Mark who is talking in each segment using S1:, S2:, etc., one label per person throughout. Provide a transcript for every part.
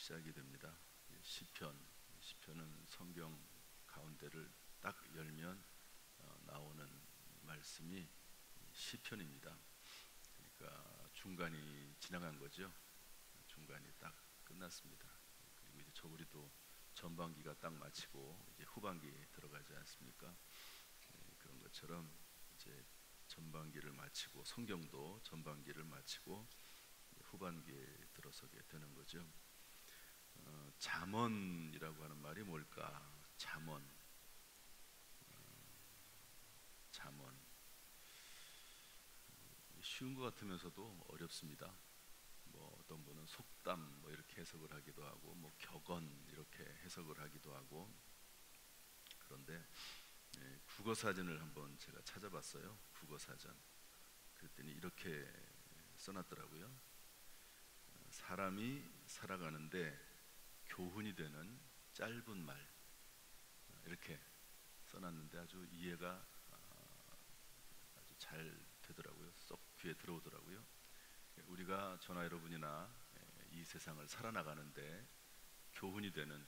S1: 시작이 됩니다. 시편은 성경 가운데를 딱 열면 나오는 말씀이 시편입니다. 그러니까 중간이 지나간 거죠. 중간이 딱 끝났습니다. 그리고 이제 우리도 전반기가 딱 마치고 이제 후반기에 들어가지 않습니까? 그런 것처럼 이제 전반기를 마치고 성경도 전반기를 마치고 후반기에 들어서게 되는 거죠. 잠언이라고 하는 말이 뭘까? 잠언. 쉬운 것 같으면서도 어렵습니다. 뭐 어떤 분은 속담 뭐 이렇게 해석을 하기도 하고, 뭐 격언 이렇게 해석을 하기도 하고. 그런데 국어사전을 한번 제가 찾아봤어요. 국어사전. 그랬더니 이렇게 써놨더라고요. 사람이 살아가는데 교훈이 되는 짧은 말, 이렇게 써놨는데 아주 이해가 아주 잘 되더라고요. 쏙 귀에 들어오더라고요. 우리가 저나 여러분이나 이 세상을 살아나가는데 교훈이 되는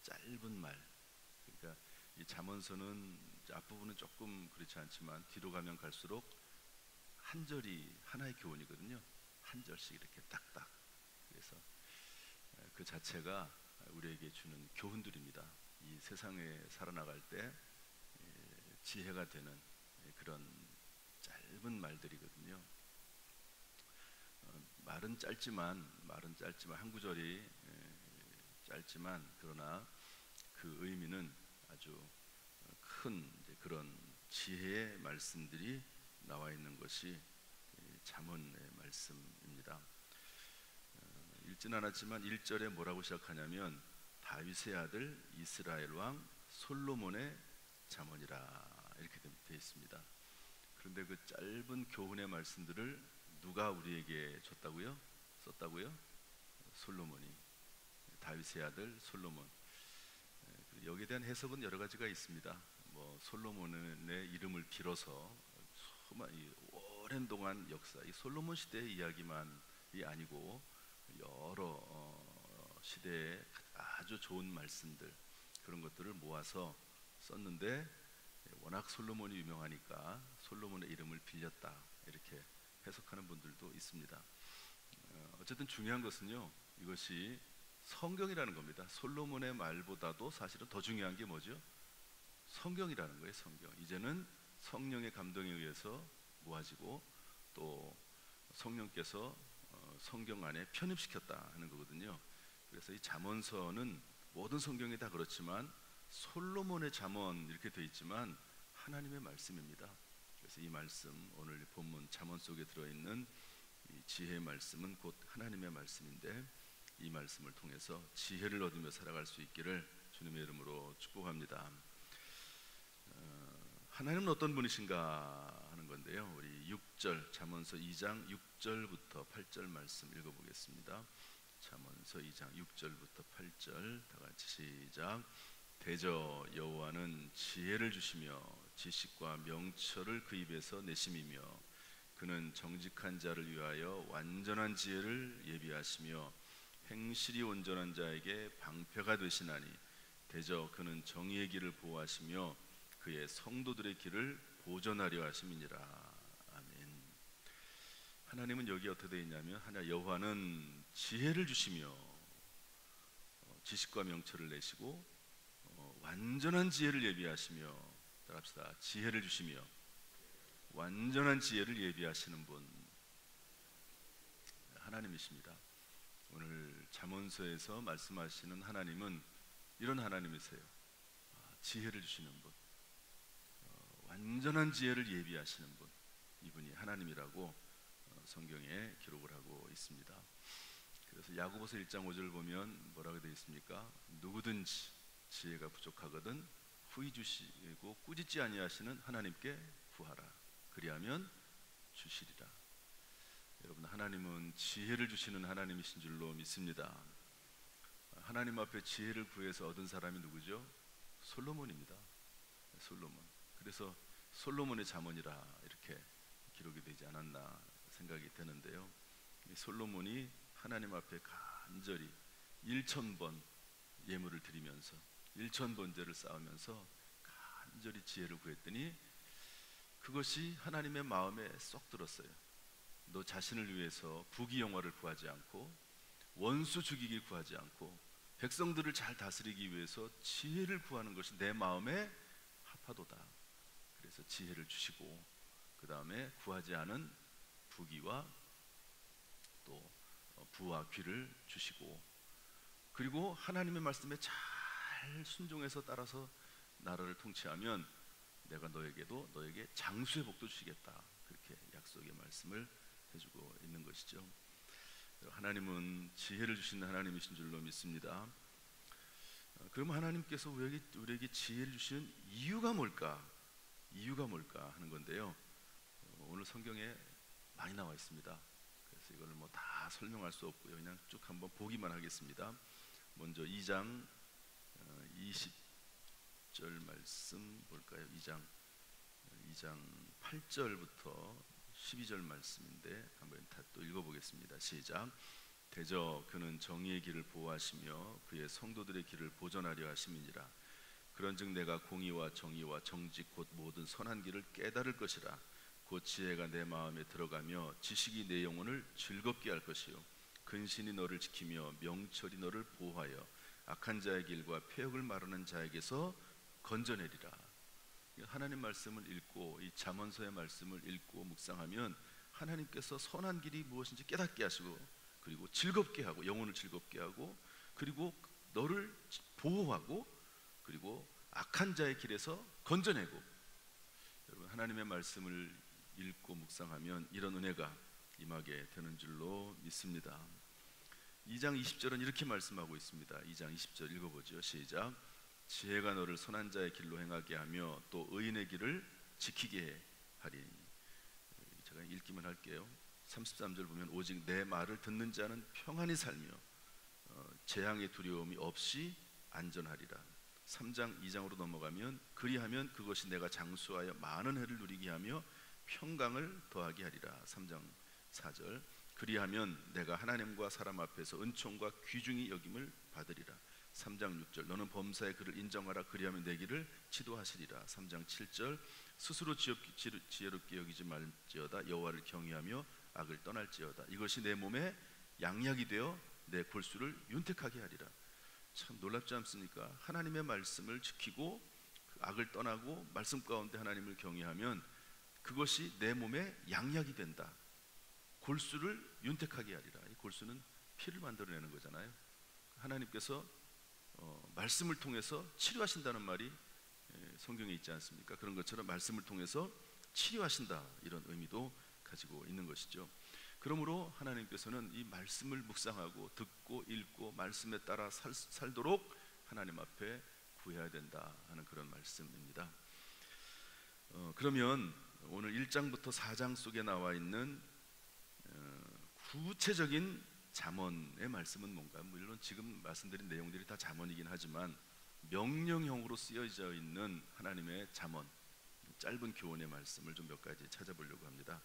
S1: 짧은 말. 그러니까 이 잠언서는 앞부분은 조금 그렇지 않지만 뒤로 가면 갈수록 한 절이 하나의 교훈이거든요. 한 절씩 이렇게 딱딱. 그래서 그 자체가 우리에게 주는 교훈들입니다. 이 세상에 살아나갈 때 지혜가 되는 그런 짧은 말들이거든요. 말은 짧지만 한 구절이 짧지만 그러나 그 의미는 아주 큰 그런 지혜의 말씀들이 나와 있는 것이 잠언의 말씀입니다. 읽진 않았지만 1절에 뭐라고 시작하냐면 다윗의 아들 이스라엘 왕 솔로몬의 잠언이라 이렇게 되어 있습니다. 그런데 그 짧은 교훈의 말씀들을 누가 우리에게 줬다고요? 썼다고요? 솔로몬이. 다윗의 아들 솔로몬. 여기에 대한 해석은 여러 가지가 있습니다. 뭐 솔로몬의 이름을 빌어서 이 오랜 동안 역사, 이 솔로몬 시대의 이야기만이 아니고 여러 시대의 아주 좋은 말씀들, 그런 것들을 모아서 썼는데 워낙 솔로몬이 유명하니까 솔로몬의 이름을 빌렸다 이렇게 해석하는 분들도 있습니다. 어쨌든 중요한 것은요, 이것이 성경이라는 겁니다. 솔로몬의 말보다도 사실은 더 중요한 게 뭐죠? 성경이라는 거예요. 성경. 이제는 성령의 감동에 의해서 모아지고 또 성령께서 성경 안에 편입시켰다 하는 거거든요. 그래서 이 잠언서는 모든 성경이 다 그렇지만 솔로몬의 잠언 이렇게 되어 있지만 하나님의 말씀입니다. 그래서 이 말씀, 오늘 본문 잠언 속에 들어있는 이 지혜의 말씀은 곧 하나님의 말씀인데, 이 말씀을 통해서 지혜를 얻으며 살아갈 수 있기를 주님의 이름으로 축복합니다. 하나님은 어떤 분이신가 하는 건데요, 우리 6절 잠언서 2장 6절부터 8절 말씀 읽어보겠습니다. 잠언서 2장 6절부터 8절 다 같이 시작. 대저 여호와는 지혜를 주시며 지식과 명철을 그 입에서 내심이며 그는 정직한 자를 위하여 완전한 지혜를 예비하시며 행실이 온전한 자에게 방패가 되시나니 대저 그는 정의의 길을 보호하시며 그의 성도들의 길을 보전하려 하심이니라. 아멘. 하나님은 여기 어떻게 되어 있냐면 여호와는 지혜를 주시며 지식과 명철을 내시고 완전한 지혜를 예비하시며, 따라합시다. 지혜를 주시며 완전한 지혜를 예비하시는 분, 하나님이십니다. 오늘 잠언서에서 말씀하시는 하나님은 이런 하나님이세요. 지혜를 주시는 분, 완전한 지혜를 예비하시는 분, 이분이 하나님이라고 성경에 기록을 하고 있습니다. 그래서 야고보서 1장 5절 보면 뭐라고 되어 있습니까? 누구든지 지혜가 부족하거든 후히 주시고 꾸짖지 아니하시는 하나님께 구하라. 그리하면 주시리라. 여러분, 하나님은 지혜를 주시는 하나님이신 줄로 믿습니다. 하나님 앞에 지혜를 구해서 얻은 사람이 누구죠? 솔로몬입니다. 솔로몬. 그래서 솔로몬의 잠언이라 이렇게 기록이 되지 않았나 생각이 되는데요, 솔로몬이 하나님 앞에 간절히 1,000번 예물을 드리면서 1,000번제를 쌓으면서 간절히 지혜를 구했더니 그것이 하나님의 마음에 쏙 들었어요. 너 자신을 위해서 부귀 영화를 구하지 않고 원수 죽이기 구하지 않고 백성들을 잘 다스리기 위해서 지혜를 구하는 것이 내 마음에 합하도다. 그래서 지혜를 주시고 그 다음에 구하지 않은 부귀와 또 부와 귀를 주시고, 그리고 하나님의 말씀에 잘 순종해서 따라서 나라를 통치하면 내가 너에게 장수의 복도 주시겠다. 그렇게 약속의 말씀을 해주고 있는 것이죠. 하나님은 지혜를 주시는 하나님이신 줄로 믿습니다. 그럼 하나님께서 우리에게 지혜를 주시는 이유가 뭘까? 이유가 뭘까 하는 건데요. 오늘 성경에 많이 나와 있습니다. 그래서 이걸 뭐 다 설명할 수 없고요. 그냥 쭉 한번 보기만 하겠습니다. 먼저 2장 20절 말씀 볼까요? 2장 8절부터 12절 말씀인데 한번 다 또 읽어보겠습니다. 시작. 대저 그는 정의의 길을 보호하시며 그의 성도들의 길을 보존하려 하심이니라. 그런즉 내가 공의와 정의와 정직 곧 모든 선한 길을 깨달을 것이라. 곧 지혜가 내 마음에 들어가며 지식이 내 영혼을 즐겁게 할 것이요 근신이 너를 지키며 명철이 너를 보호하여 악한 자의 길과 폐역을 마르는 자에게서 건져내리라. 하나님 말씀을 읽고 이 잠언서의 말씀을 읽고 묵상하면 하나님께서 선한 길이 무엇인지 깨닫게 하시고, 그리고 즐겁게 하고 영혼을 즐겁게 하고, 그리고 너를 보호하고, 그리고 악한 자의 길에서 건져내고. 여러분, 하나님의 말씀을 읽고 묵상하면 이런 은혜가 임하게 되는 줄로 믿습니다. 2장 20절은 이렇게 말씀하고 있습니다. 2장 20절 읽어보죠. 시작. 지혜가 너를 선한 자의 길로 행하게 하며 또 의인의 길을 지키게 하리니. 제가 읽기만 할게요. 33절 보면 오직 내 말을 듣는 자는 평안히 살며 재앙의 두려움이 없이 안전하리라. 3장 2장으로 넘어가면 그리하면 그것이 내가 장수하여 많은 해를 누리게 하며 평강을 더하게 하리라. 3장 4절 그리하면 내가 하나님과 사람 앞에서 은총과 귀중히 여김을 받으리라. 3장 6절 너는 범사의 그를 인정하라. 그리하면 내 길을 지도하시리라. 3장 7절 스스로 지혜롭게 여기지 말지어다. 여호와를 경외하며 악을 떠날지어다. 이것이 내 몸에 양약이 되어 내 골수를 윤택하게 하리라. 참 놀랍지 않습니까? 하나님의 말씀을 지키고 악을 떠나고 말씀 가운데 하나님을 경외하면 그것이 내 몸에 양약이 된다. 골수를 윤택하게 하리라. 이 골수는 피를 만들어내는 거잖아요. 하나님께서 말씀을 통해서 치료하신다는 말이 성경에 있지 않습니까? 그런 것처럼 말씀을 통해서 치료하신다, 이런 의미도 가지고 있는 것이죠. 그러므로 하나님께서는 이 말씀을 묵상하고 듣고 읽고 말씀에 따라 살도록 하나님 앞에 구해야 된다 하는 그런 말씀입니다. 그러면 오늘 1장부터 4장 속에 나와 있는 구체적인 잠언의 말씀은 뭔가, 물론 지금 말씀드린 내용들이 다 잠언이긴 하지만 명령형으로 쓰여져 있는 하나님의 잠언, 짧은 교훈의 말씀을 좀 몇 가지 찾아보려고 합니다.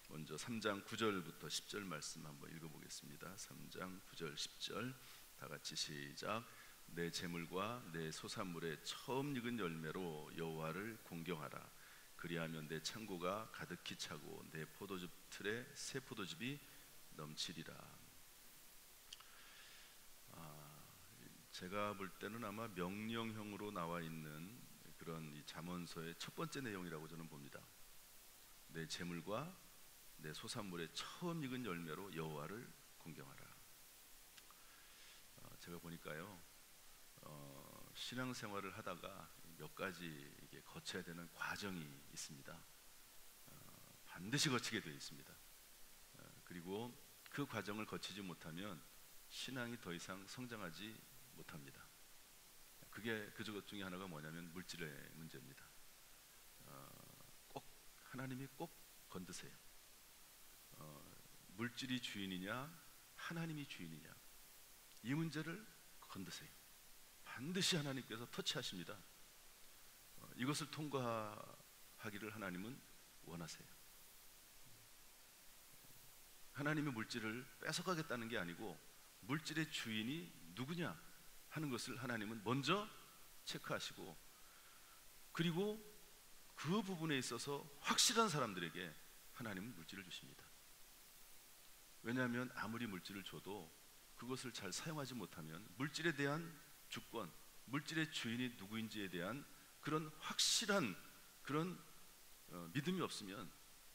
S1: 먼저 3장 9절부터 10절 말씀 한번 읽어보겠습니다. 3장 9절 10절 다 같이 시작. 내 재물과 내 소산물의 처음 익은 열매로 여호와를 공경하라. 그리하면 내 창고가 가득히 차고 내 포도즙 틀에 새 포도즙이 넘치리라. 제가 볼 때는 아마 명령형으로 나와 있는 그런 이 잠언서의 첫 번째 내용이라고 저는 봅니다. 내 재물과 내 소산물의 처음 익은 열매로 여호와를 공경하라. 제가 보니까요, 신앙생활을 하다가 몇 가지 이게 거쳐야 되는 과정이 있습니다. 반드시 거치게 되어 있습니다. 그리고 그 과정을 거치지 못하면 신앙이 더 이상 성장하지 못합니다. 그게 그것 중에 하나가 뭐냐면 물질의 문제입니다. 꼭 하나님이 꼭 건드세요. 물질이 주인이냐 하나님이 주인이냐, 이 문제를 건드세요. 반드시 하나님께서 터치하십니다. 이것을 통과하기를 하나님은 원하세요. 하나님의 물질을 뺏어가겠다는 게 아니고 물질의 주인이 누구냐 하는 것을 하나님은 먼저 체크하시고, 그리고 그 부분에 있어서 확실한 사람들에게 하나님은 물질을 주십니다. 왜냐하면 아무리 물질을 줘도 그것을 잘 사용하지 못하면 물질에 대한 주권, 물질의 주인이 누구인지에 대한 그런 확실한 그런 믿음이 없으면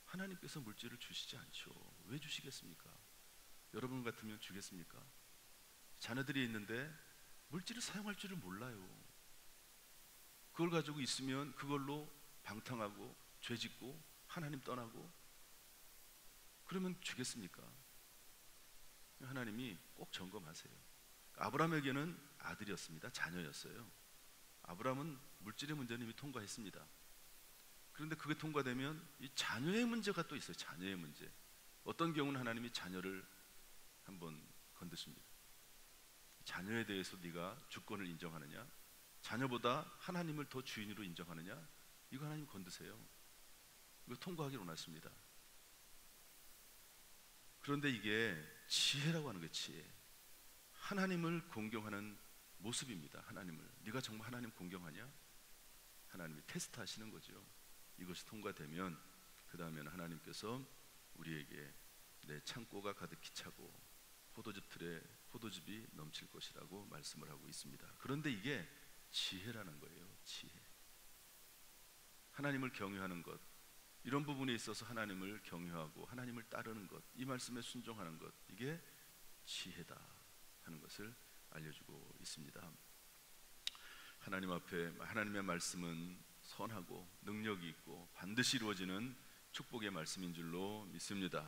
S1: 하나님께서 물질을 주시지 않죠. 왜 주시겠습니까? 여러분 같으면 주겠습니까? 자녀들이 있는데 물질을 사용할 줄을 몰라요. 그걸 가지고 있으면 그걸로 방탕하고 죄짓고 하나님 떠나고, 그러면 주겠습니까? 하나님이 꼭 점검하세요. 아브라함에게는 아들이었습니다. 자녀였어요. 아브라함은 물질의 문제는 이미 통과했습니다. 그런데 그게 통과되면 이 자녀의 문제가 또 있어요. 자녀의 문제. 어떤 경우는 하나님이 자녀를 한번 건드십니다. 자녀에 대해서 네가 주권을 인정하느냐, 자녀보다 하나님을 더 주인으로 인정하느냐, 이거 하나님 건드세요. 이거 통과하기를 원하십니다. 그런데 이게 지혜라고 하는 게 지혜, 하나님을 공경하는 모습입니다. 하나님을, 네가 정말 하나님 공경하냐? 하나님이 테스트 하시는 거죠. 이것이 통과되면 그 다음에는 하나님께서 우리에게 내 창고가 가득히 차고 포도즙 틀에 포도즙이 넘칠 것이라고 말씀을 하고 있습니다. 그런데 이게 지혜라는 거예요. 지혜. 하나님을 경외하는 것, 이런 부분에 있어서 하나님을 경외하고 하나님을 따르는 것, 이 말씀에 순종하는 것, 이게 지혜다 하는 것을 알려주고 있습니다. 하나님 앞에 하나님의 말씀은 선하고 능력이 있고 반드시 이루어지는 축복의 말씀인 줄로 믿습니다.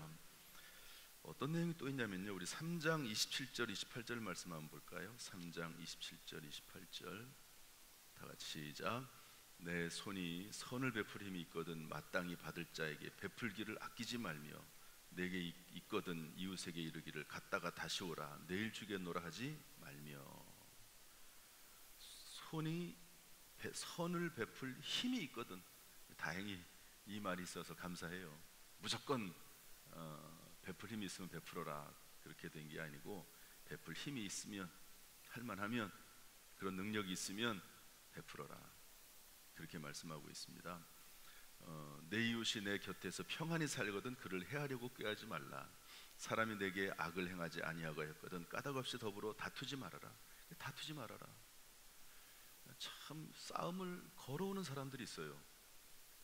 S1: 어떤 내용이 또 있냐면요, 우리 3장 27절 28절 말씀 한번 볼까요? 3장 27절 28절 다 같이 시작. 내 손이 선을 베풀 힘이 있거든 마땅히 받을 자에게 베풀기를 아끼지 말며 내게 있거든 이웃에게 이르기를 갔다가 다시 오라 내일 주겠노라 하지 말며. 손이 선을 베풀 힘이 있거든. 다행히 이 말이 있어서 감사해요. 무조건 베풀 힘이 있으면 베풀어라 그렇게 된 게 아니고, 베풀 힘이 있으면, 할만하면, 그런 능력이 있으면 베풀어라 그렇게 말씀하고 있습니다. 내 이웃이 내 곁에서 평안히 살거든 그를 해하려고 꾀하지 말라. 사람이 내게 악을 행하지 아니하고 했거든 까닭없이 더불어 다투지 말아라. 다투지 말아라. 참 싸움을 걸어오는 사람들이 있어요.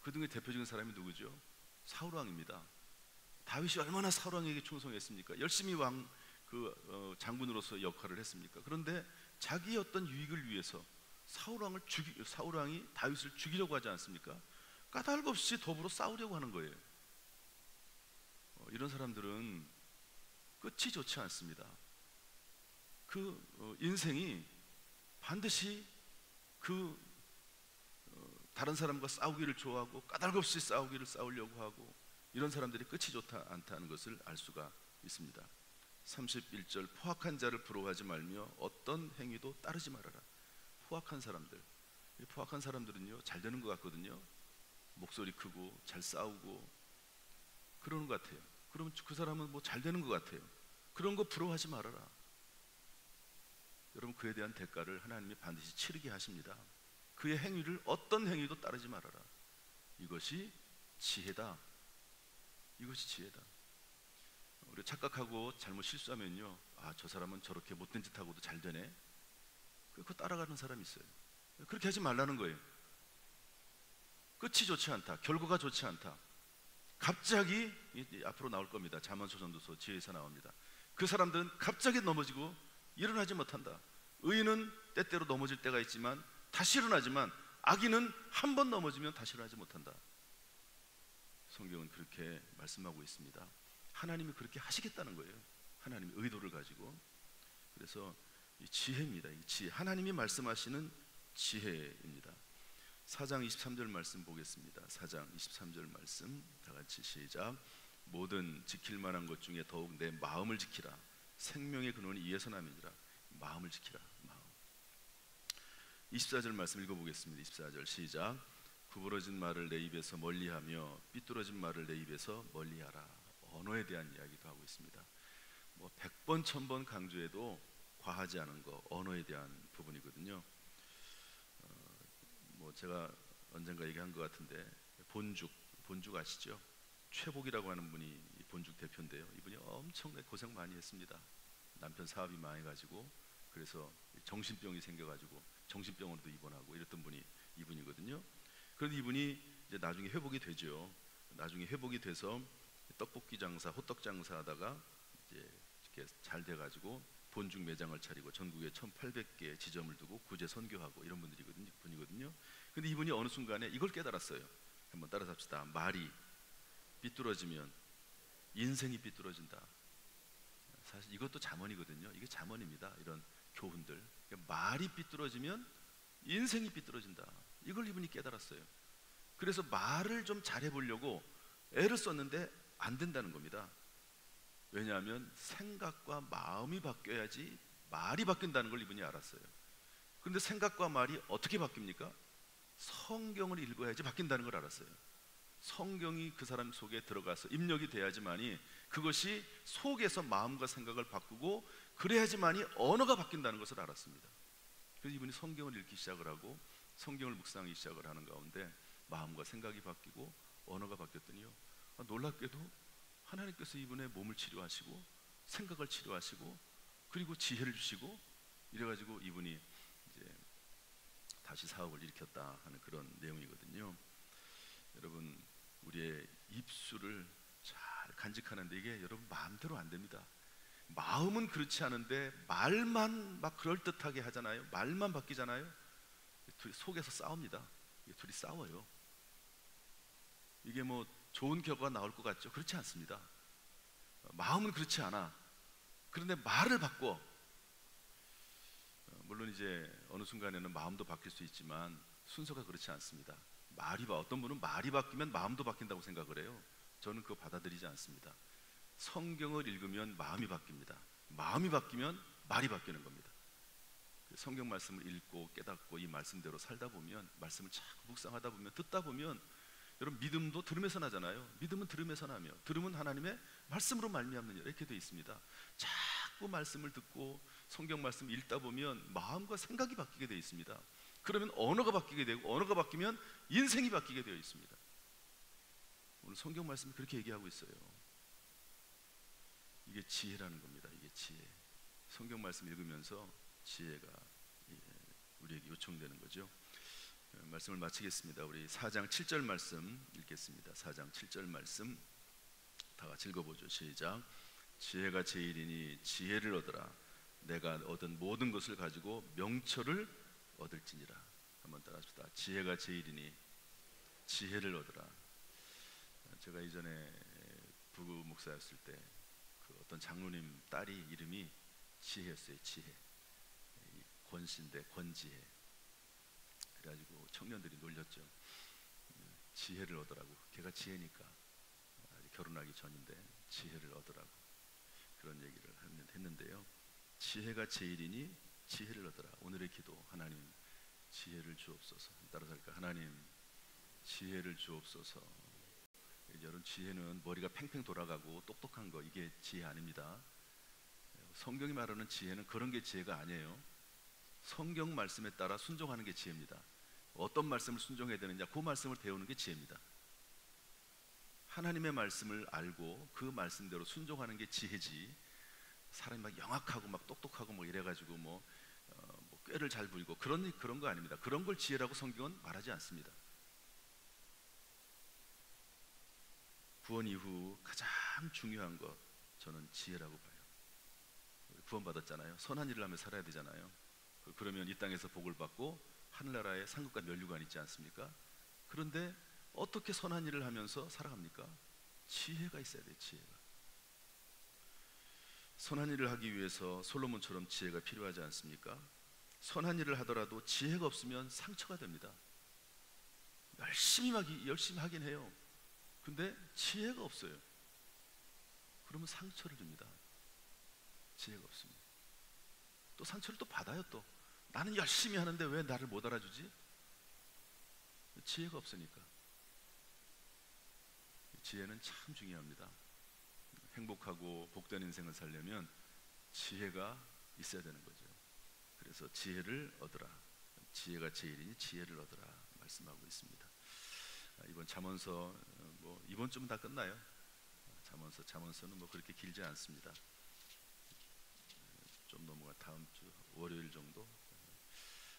S1: 그 중에 대표적인 사람이 누구죠? 사울왕입니다. 다윗이 얼마나 사울왕에게 충성했습니까? 열심히 장군으로서 역할을 했습니까? 그런데 자기의 어떤 유익을 위해서 사울왕이 다윗을 죽이려고 하지 않습니까? 까닭 없이 더불어 싸우려고 하는 거예요. 이런 사람들은 끝이 좋지 않습니다. 인생이 반드시 다른 사람과 싸우기를 좋아하고 까닭 없이 싸우려고 하고, 이런 사람들이 끝이 좋지 않다는 것을 알 수가 있습니다. 31절 포악한 자를 부러워하지 말며 어떤 행위도 따르지 말아라. 포악한 사람들은요 잘 되는 것 같거든요. 목소리 크고 잘 싸우고 그러는 것 같아요. 그러면 그 사람은 뭐 잘 되는 것 같아요. 그런 거 부러워하지 말아라. 여러분, 그에 대한 대가를 하나님이 반드시 치르게 하십니다. 그의 행위를 어떤 행위도 따르지 말아라. 이것이 지혜다. 이것이 지혜다. 우리 착각하고 잘못 실수하면요, 저 사람은 저렇게 못된 짓 하고도 잘 되네, 그거 따라가는 사람이 있어요. 그렇게 하지 말라는 거예요. 끝이 좋지 않다, 결과가 좋지 않다. 갑자기 앞으로 나올 겁니다. 잠언서전도서 지혜에서 나옵니다. 그 사람들은 갑자기 넘어지고 일어나지 못한다. 의인은 때때로 넘어질 때가 있지만 다시 일어나지만 악인은 한 번 넘어지면 다시 일어나지 못한다. 성경은 그렇게 말씀하고 있습니다. 하나님이 그렇게 하시겠다는 거예요. 하나님의 의도를 가지고. 그래서 이 지혜입니다. 이 지혜, 하나님이 말씀하시는 지혜입니다. 4장 23절 말씀 보겠습니다. 4장 23절 말씀 다 같이 시작. 모든 지킬 만한 것 중에 더욱 내 마음을 지키라. 생명의 근원이 이에서 남이니라. 마음을 지키라. 마음. 24절 말씀 읽어보겠습니다. 24절 시작. 구부러진 말을 내 입에서 멀리하며 삐뚤어진 말을 내 입에서 멀리하라. 언어에 대한 이야기도 하고 있습니다. 100번 1000번 강조해도 과하지 않은 거, 언어에 대한 부분이거든요. 뭐 제가 언젠가 얘기한 것 같은데 본죽 아시죠? 최복이라고 하는 분이 이 본죽 대표인데요. 이분이 엄청나게 고생 많이 했습니다. 남편 사업이 망해가지고 그래서 정신병이 생겨가지고 정신병원으로도 입원하고 이랬던 분이 이분이거든요. 그런데 이분이 이제 나중에 회복이 되죠. 나중에 회복이 돼서 떡볶이 장사, 호떡 장사하다가 이제 이렇게 잘 돼가지고 본죽 매장을 차리고 전국에 1,800개 지점을 두고 구제 선교하고 이런 분이거든요. 근데 이분이 어느 순간에 이걸 깨달았어요. 한번 따라서 합시다. 말이 삐뚤어지면 인생이 삐뚤어진다. 사실 이것도 잠언이거든요. 이게 잠언입니다. 이런 교훈들. 그러니까 말이 삐뚤어지면 인생이 삐뚤어진다. 이걸 이분이 깨달았어요. 그래서 말을 좀 잘해보려고 애를 썼는데 안 된다는 겁니다. 왜냐하면 생각과 마음이 바뀌어야지 말이 바뀐다는 걸 이분이 알았어요. 그런데 생각과 말이 어떻게 바뀝니까? 성경을 읽어야지 바뀐다는 걸 알았어요. 성경이 그 사람 속에 들어가서 입력이 돼야지만이 그것이 속에서 마음과 생각을 바꾸고 그래야지만이 언어가 바뀐다는 것을 알았습니다. 그래서 이분이 성경을 읽기 시작을 하고 성경을 묵상하기 시작을 하는 가운데 마음과 생각이 바뀌고 언어가 바뀌었더니요, 놀랍게도 하나님께서 이분의 몸을 치료하시고 생각을 치료하시고 그리고 지혜를 주시고 이래가지고 이분이 이제 다시 사업을 일으켰다 하는 그런 내용이거든요. 여러분, 우리의 입술을 잘 간직하는데 이게 여러분 마음대로 안 됩니다. 마음은 그렇지 않은데 말만 막 그럴듯하게 하잖아요. 말만 바뀌잖아요. 둘이 속에서 싸웁니다. 둘이 싸워요. 이게 뭐 좋은 결과가 나올 것 같죠? 그렇지 않습니다. 마음은 그렇지 않아. 그런데 말을 바꿔. 물론 이제 어느 순간에는 마음도 바뀔 수 있지만 순서가 그렇지 않습니다. 어떤 분은 말이 바뀌면 마음도 바뀐다고 생각을 해요. 저는 그거 받아들이지 않습니다. 성경을 읽으면 마음이 바뀝니다. 마음이 바뀌면 말이 바뀌는 겁니다. 성경 말씀을 읽고 깨닫고 이 말씀대로 살다 보면, 말씀을 자꾸 묵상하다 보면, 듣다 보면, 여러분 믿음도 들음에서 나잖아요. 믿음은 들음에서 나며 들음은 하나님의 말씀으로 말미암느니라 이렇게 되어 있습니다. 자꾸 말씀을 듣고 성경 말씀 읽다 보면 마음과 생각이 바뀌게 되어 있습니다. 그러면 언어가 바뀌게 되고 언어가 바뀌면 인생이 바뀌게 되어 있습니다. 오늘 성경 말씀이 그렇게 얘기하고 있어요. 이게 지혜라는 겁니다. 이게 지혜. 성경 말씀 읽으면서 지혜가 우리에게 요청되는 거죠. 말씀을 마치겠습니다. 우리 4장 7절 말씀 읽겠습니다. 4장 7절 말씀 다 같이 읽어보죠. 시작. 지혜가 제일이니 지혜를 얻으라. 내가 얻은 모든 것을 가지고 명철을 얻을지니라. 한번 따라합시다. 지혜가 제일이니 지혜를 얻으라. 제가 이전에 부부 목사였을 때 그 어떤 장로님 딸이 이름이 지혜였어요. 지혜. 권씨인데 권지혜. 그래가지고 청년들이 놀렸죠. 지혜를 얻으라고. 걔가 지혜니까. 아직 결혼하기 전인데 지혜를 얻으라고 그런 얘기를 했는데요. 지혜가 제일이니 지혜를 얻으라. 오늘의 기도, 하나님 지혜를 주옵소서. 따라서 할까? 하나님 지혜를 주옵소서. 여러분, 지혜는 머리가 팽팽 돌아가고 똑똑한 거, 이게 지혜 아닙니다. 성경이 말하는 지혜는 그런 게 지혜가 아니에요. 성경 말씀에 따라 순종하는 게 지혜입니다. 어떤 말씀을 순종해야 되느냐, 그 말씀을 배우는 게 지혜입니다. 하나님의 말씀을 알고 그 말씀대로 순종하는 게 지혜지, 사람이 막 영악하고 막 똑똑하고 뭐 이래가지고 뭐 꾀를 잘 부리고 그런 거 아닙니다. 그런 걸 지혜라고 성경은 말하지 않습니다. 구원 이후 가장 중요한 것, 저는 지혜라고 봐요. 구원받았잖아요. 선한 일을 하며 살아야 되잖아요. 그러면 이 땅에서 복을 받고 하늘나라에 상급과 면류관이 있지 않습니까? 그런데 어떻게 선한 일을 하면서 살아갑니까? 지혜가 있어야 돼요. 지혜가. 선한 일을 하기 위해서 솔로몬처럼 지혜가 필요하지 않습니까? 선한 일을 하더라도 지혜가 없으면 상처가 됩니다. 열심히 하긴 해요. 근데 지혜가 없어요. 그러면 상처를 줍니다. 지혜가 없습니다. 또 상처를 또 받아요. 또 나는 열심히 하는데 왜 나를 못 알아주지? 지혜가 없으니까. 지혜는 참 중요합니다. 행복하고 복된 인생을 살려면 지혜가 있어야 되는 거죠. 그래서 지혜를 얻으라. 지혜가 제일이니 지혜를 얻으라 말씀하고 있습니다. 이번 잠언서 뭐 이번 주면 다 끝나요. 잠언서는 뭐 그렇게 길지 않습니다. 좀 넘어가 다음 주 월요일 정도.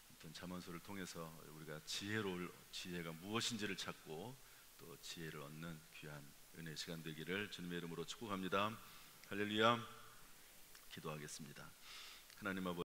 S1: 아무튼 잠언서를 통해서 우리가 지혜가 무엇인지를 찾고 또 지혜를 얻는 귀한 은혜 시간 되기를 주님의 이름으로 축복합니다. 할렐루야. 기도하겠습니다. 하나님 아버지,